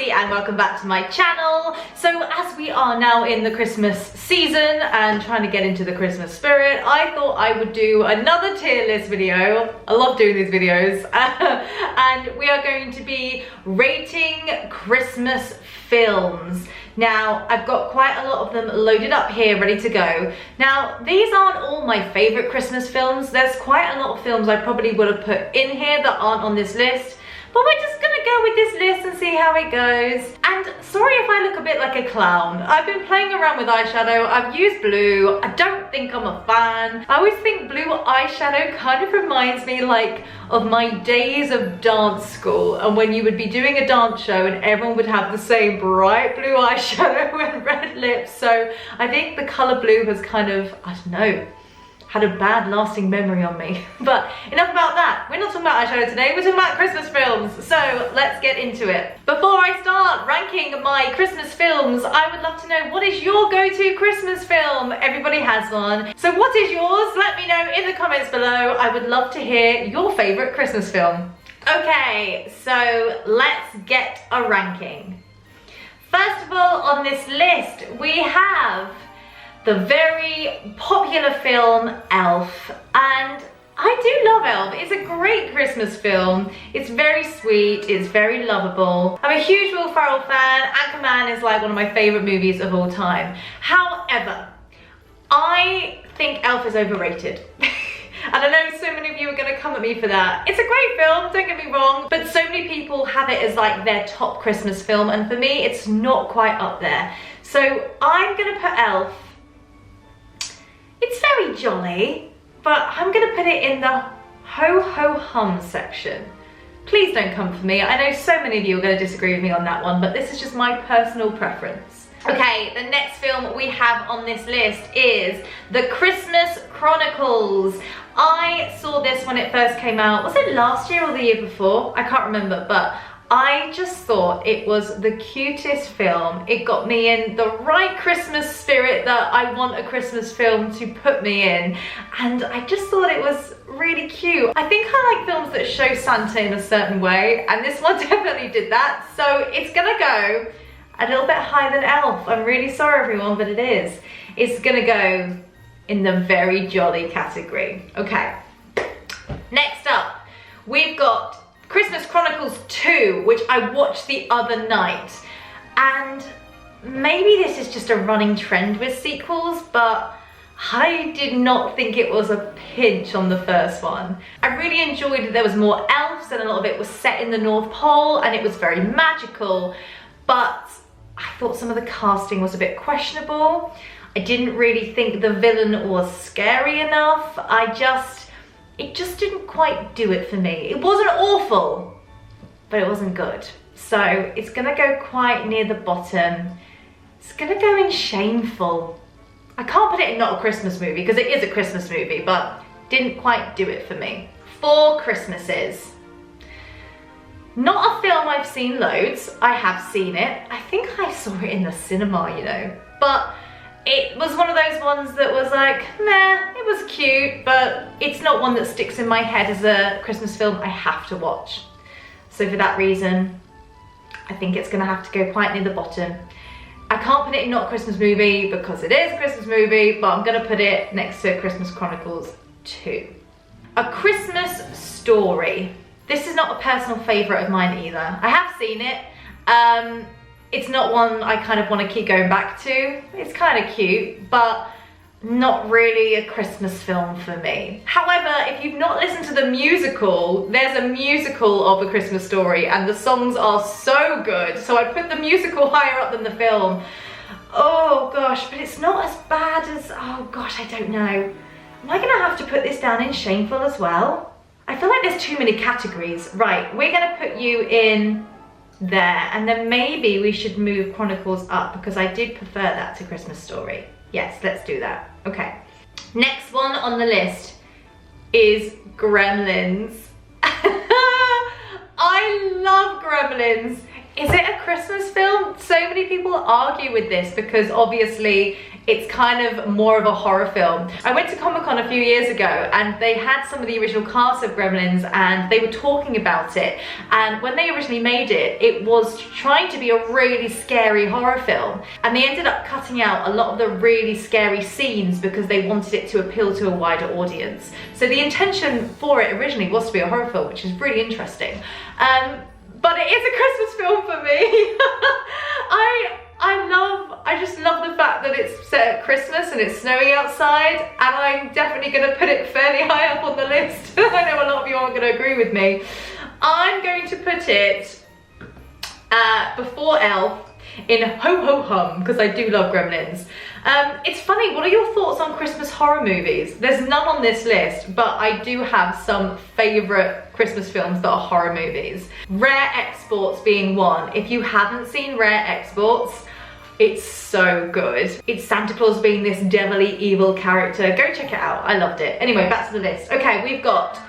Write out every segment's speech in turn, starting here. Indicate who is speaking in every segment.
Speaker 1: Josie and welcome back to my channel. So as we are now in the Christmas season and trying to get into the Christmas spirit, I thought I would do another tier list video. I love doing these videos. And we are going to be rating Christmas films. Now, I've got quite a lot of them loaded up here, ready to go. Now, these aren't all my favorite Christmas films. There's quite a lot of films I probably would have put in here that aren't on this list. But we're just gonna go with this list and see how it goes. And sorry if I look a bit like a clown. I've been playing around with eyeshadow. I've used blue. I don't think I'm a fan. I always think blue eyeshadow kind of reminds me like of my days of dance school, and when you would be doing a dance show and everyone would have the same bright blue eyeshadow and red lips. So I think the color blue has kind of, I don't know, had a bad lasting memory on me. But enough about that. We're not talking about eyeshadow today, we're talking about Christmas films. So let's get into it. Before I start ranking my Christmas films, I would love to know, what is your go-to Christmas film? Everybody has one. So what is yours? Let me know in the comments below. I would love to hear your favorite Christmas film. Okay, so let's get a ranking. First of all, on this list, we have the very popular film Elf, and I do love Elf. It's a great Christmas film. It's very sweet, it's very lovable. I'm a huge Will Ferrell fan. Aquaman is like one of my favorite movies of all time. However, I think Elf is overrated. And I know so many of you are gonna come at me for that. It's a great film, don't get me wrong, but so many people have it as like their top Christmas film, and for me, it's not quite up there. So I'm gonna put Elf. It's very jolly, but I'm gonna put it in the ho-ho-hum section. Please don't come for me. I know so many of you are gonna disagree with me on that one, but this is just my personal preference. Okay, the next film we have on this list is The Christmas Chronicles. I saw this when it first came out. Was it last year or the year before? I can't remember, but I just thought it was the cutest film. It got me in the right Christmas spirit that I want a Christmas film to put me in. And I just thought it was really cute. I think I like films that show Santa in a certain way, and this one definitely did that. So it's gonna go a little bit higher than Elf. I'm really sorry everyone, but it is. It's gonna go in the very jolly category. Okay, next up, we've got Christmas Chronicles 2, which I watched the other night. And maybe this is just a running trend with sequels, but I did not think it was a pinch on the first one. I really enjoyed that there was more elves and a lot of it was set in the North Pole and it was very magical, but I thought some of the casting was a bit questionable. I didn't really think the villain was scary enough. It just didn't quite do it for me. It wasn't awful, but it wasn't good. So it's gonna go quite near the bottom. It's gonna go in shameful. I can't put it in not a Christmas movie because it is a Christmas movie, but didn't quite do it for me. Four Christmases. Not a film I've seen loads. I have seen it. I think I saw it in the cinema, you know, but it was one of those ones that was like, meh, it was cute, but it's not one that sticks in my head as a Christmas film I have to watch. So for that reason, I think it's gonna have to go quite near the bottom. I can't put it in not a Christmas movie because it is a Christmas movie, but I'm gonna put it next to Christmas Chronicles 2. A Christmas Story. This is not a personal favorite of mine either. I have seen it. It's not one I kind of want to keep going back to. It's kind of cute, but not really a Christmas film for me. However, if you've not listened to the musical, there's a musical of A Christmas Story and the songs are so good. So I'd put the musical higher up than the film. Oh gosh, but it's not as bad as, oh gosh, I don't know. Am I gonna have to put this down in shameful as well? I feel like there's too many categories. Right, we're gonna put you in there, and then maybe we should move Chronicles up because I did prefer that to Christmas Story. Yes, let's do that. Okay. Next one on the list is Gremlins. I love Gremlins. Is it a Christmas film? So many people argue with this because obviously It's kind of more of a horror film. I went to Comic-Con a few years ago and they had some of the original cast of Gremlins and they were talking about it. And when they originally made it, it was trying to be a really scary horror film. And they ended up cutting out a lot of the really scary scenes because they wanted it to appeal to a wider audience. So the intention for it originally was to be a horror film, which is really interesting. But it is a Christmas film for me. I just love the fact that it's set at Christmas and it's snowing outside, and I'm definitely going to put it fairly high up on the list. I know a lot of you aren't going to agree with me. I'm going to put it before Elf in Ho Ho Hum, because I do love Gremlins. It's funny, what are your thoughts on Christmas horror movies? There's none on this list, but I do have some favourite Christmas films that are horror movies. Rare Exports being one. If you haven't seen Rare Exports, it's so good. It's Santa Claus being this devilly evil character. Go check it out, I loved it. Anyway, back to the list. Okay, we've got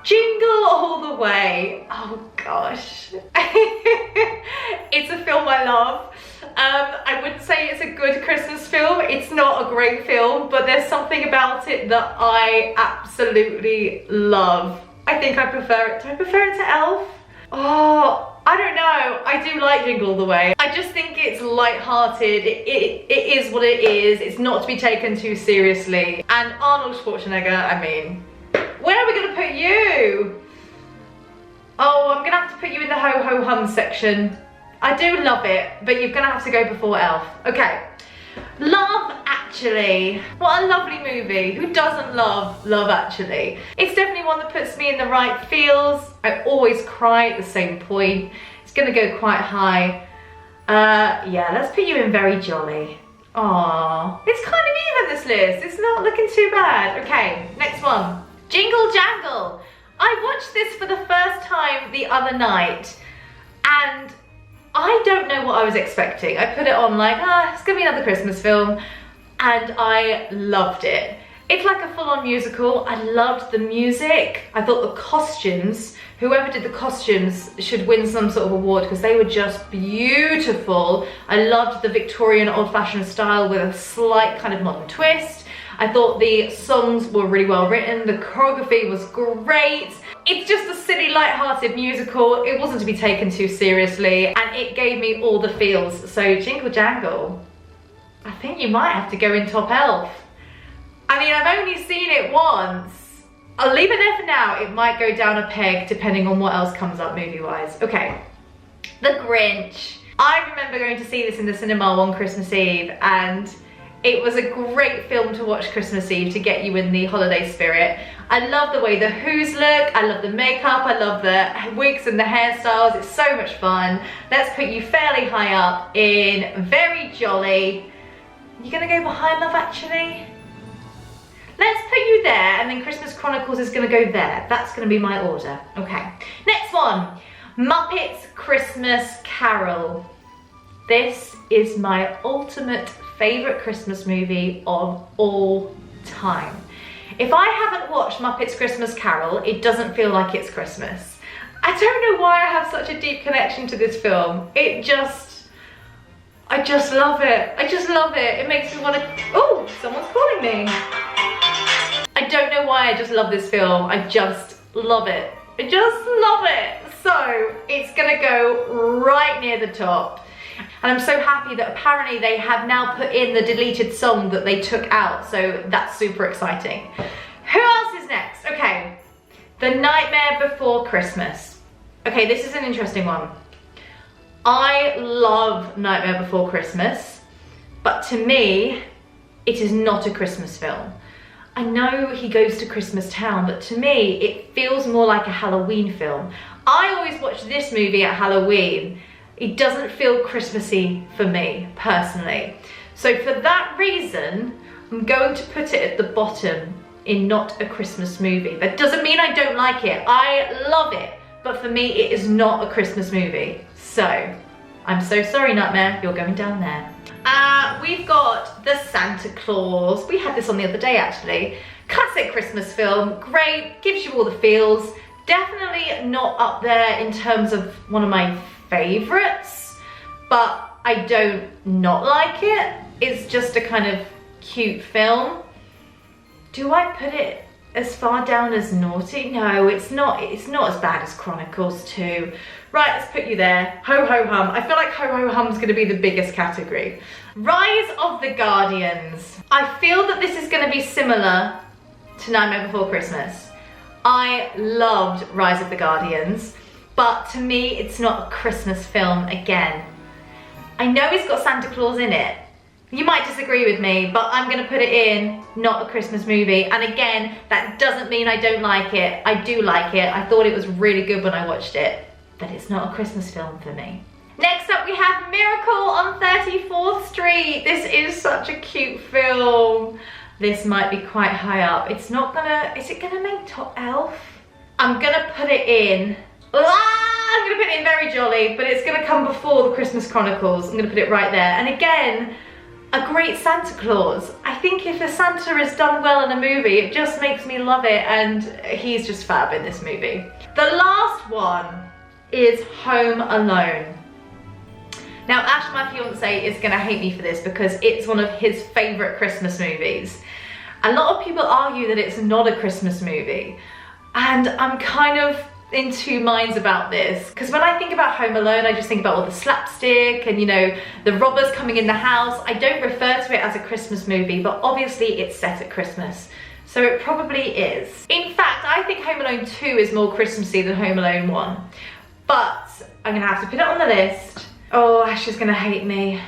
Speaker 1: Jingle All the Way. Oh gosh. It's a film I love. I wouldn't say it's a good Christmas film. It's not a great film, but there's something about it that I absolutely love. I think I prefer it. Do I prefer it to Elf? Oh, I don't know. I do like Jingle All the Way. I just think it's light-hearted. It is what it is. It's not to be taken too seriously. And Arnold Schwarzenegger, I mean, where are we gonna put you? Oh, I'm gonna have to put you in the Ho Ho Hum section. I do love it, but you're gonna have to go before Elf. Okay. Love Actually. What a lovely movie. Who doesn't love Love Actually? It's definitely one that puts me in the right feels. I always cry at the same point. It's gonna go quite high. Yeah, let's put you in Very Jolly. Aww. It's kind of even, this list. It's not looking too bad. Okay, next one. Jingle Jangle. I watched this for the first time the other night and I don't know what I was expecting. I put it on like, it's gonna be another Christmas film, and I loved it. It's like a full-on musical. I loved the music. I thought the costumes, whoever did the costumes should win some sort of award because they were just beautiful. I loved the Victorian old-fashioned style with a slight kind of modern twist. I thought the songs were really well written. The choreography was great. It's just a silly, light-hearted musical. It wasn't to be taken too seriously, and it gave me all the feels. So Jingle Jangle, I think you might have to go in top Elf. I mean, I've only seen it once. I'll leave it there for now. It might go down a peg depending on what else comes up movie-wise. Okay, The Grinch. I remember going to see this in the cinema on Christmas Eve, and it was a great film to watch Christmas Eve to get you in the holiday spirit. I love the way the Who's look, I love the makeup, I love the wigs and the hairstyles. It's so much fun. Let's put you fairly high up in Very Jolly. You're gonna go behind Love Actually? Let's put you there, and then Christmas Chronicles is gonna go there. That's gonna be my order. Okay, next one. Muppets Christmas Carol. This is my ultimate favorite Christmas movie of all time. If I haven't watched Muppets Christmas Carol, it doesn't feel like it's Christmas. I don't know why I have such a deep connection to this film. I just love it. I just love it. It makes me want to, oh, someone's calling me. I don't know why I just love this film. I just love it. I just love it. So it's gonna go right near the top. And I'm so happy that apparently they have now put in the deleted song that they took out, so that's super exciting. Who else is next? Okay, The Nightmare Before Christmas. Okay, this is an interesting one. I love Nightmare Before Christmas, but to me, it is not a Christmas film. I know he goes to Christmas Town, but to me, it feels more like a Halloween film. I always watch this movie at Halloween. It doesn't feel Christmassy for me, personally. So for that reason, I'm going to put it at the bottom in not a Christmas movie. That doesn't mean I don't like it. I love it. But for me, it is not a Christmas movie. So, I'm so sorry, Nightmare, you're going down there. We've got The Santa Claus. We had this on the other day, actually. Classic Christmas film, great, gives you all the feels. Definitely not up there in terms of one of my favorites, but I don't not like it. It's just a kind of cute film. Do I put it as far down as naughty? No, it's not as bad as Chronicles 2. Right, let's put you there. Ho Ho Hum. I feel like Ho Ho Hum's gonna be the biggest category. Rise of the Guardians. I feel that this is gonna be similar to Nightmare Before Christmas. I loved Rise of the Guardians, but to me, it's not a Christmas film again. I know it's got Santa Claus in it. You might disagree with me, but I'm gonna put it in, not a Christmas movie. And again, that doesn't mean I don't like it. I do like it. I thought it was really good when I watched it, but it's not a Christmas film for me. Next up, we have Miracle on 34th Street. This is such a cute film. This might be quite high up. It's not gonna, is it gonna make top elf? I'm gonna put it in, I'm gonna put it in Very Jolly, but it's gonna come before the Christmas Chronicles. I'm gonna put it right there. And again, a great Santa Claus. I think if a Santa is done well in a movie, it just makes me love it, and he's just fab in this movie. The last one is Home Alone. Now Ash, my fiance, is gonna hate me for this because it's one of his favorite Christmas movies. A lot of people argue that it's not a Christmas movie, and I'm kind of in two minds about this, because when I think about Home Alone, I just think about all the slapstick and, you know, the robbers coming in the house. I don't refer to it as a Christmas movie, but obviously it's set at Christmas, so it probably is. In fact, I think Home Alone 2 is more Christmassy than Home Alone 1, but I'm gonna have to put it on the list. Oh, Ash is gonna hate me.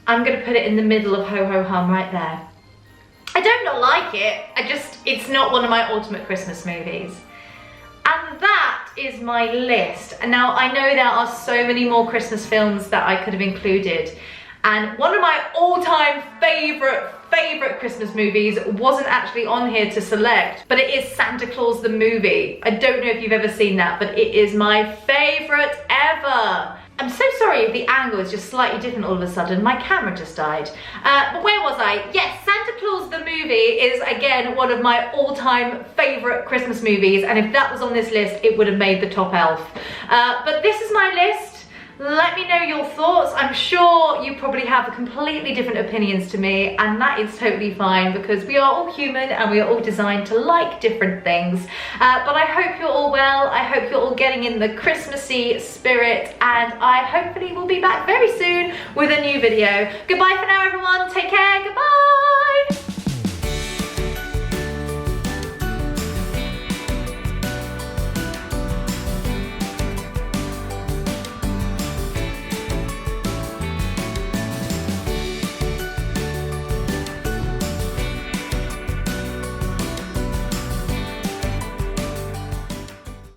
Speaker 1: I'm gonna put it in the middle of Ho Ho Hum right there. I don't not like it, it's not one of my ultimate Christmas movies. And that is my list. And now I know there are so many more Christmas films that I could have included. And one of my all-time favorite Christmas movies wasn't actually on here to select, but it is Santa Claus the movie. I don't know if you've ever seen that, but it is my favorite ever. I'm so sorry if the angle is just slightly different all of a sudden. My camera just died. But where was I? Yes, Santa Claus the movie is, again, one of my all-time favorite Christmas movies. And if that was on this list, it would have made the top elf. But this is my list. Let me know your thoughts. I'm sure you probably have completely different opinions to me, and that is totally fine because we are all human and we are all designed to like different things. But I hope you're all well. I hope you're all getting in the Christmassy spirit, and I hopefully will be back very soon with a new video. Goodbye for now, everyone. Take care. Goodbye.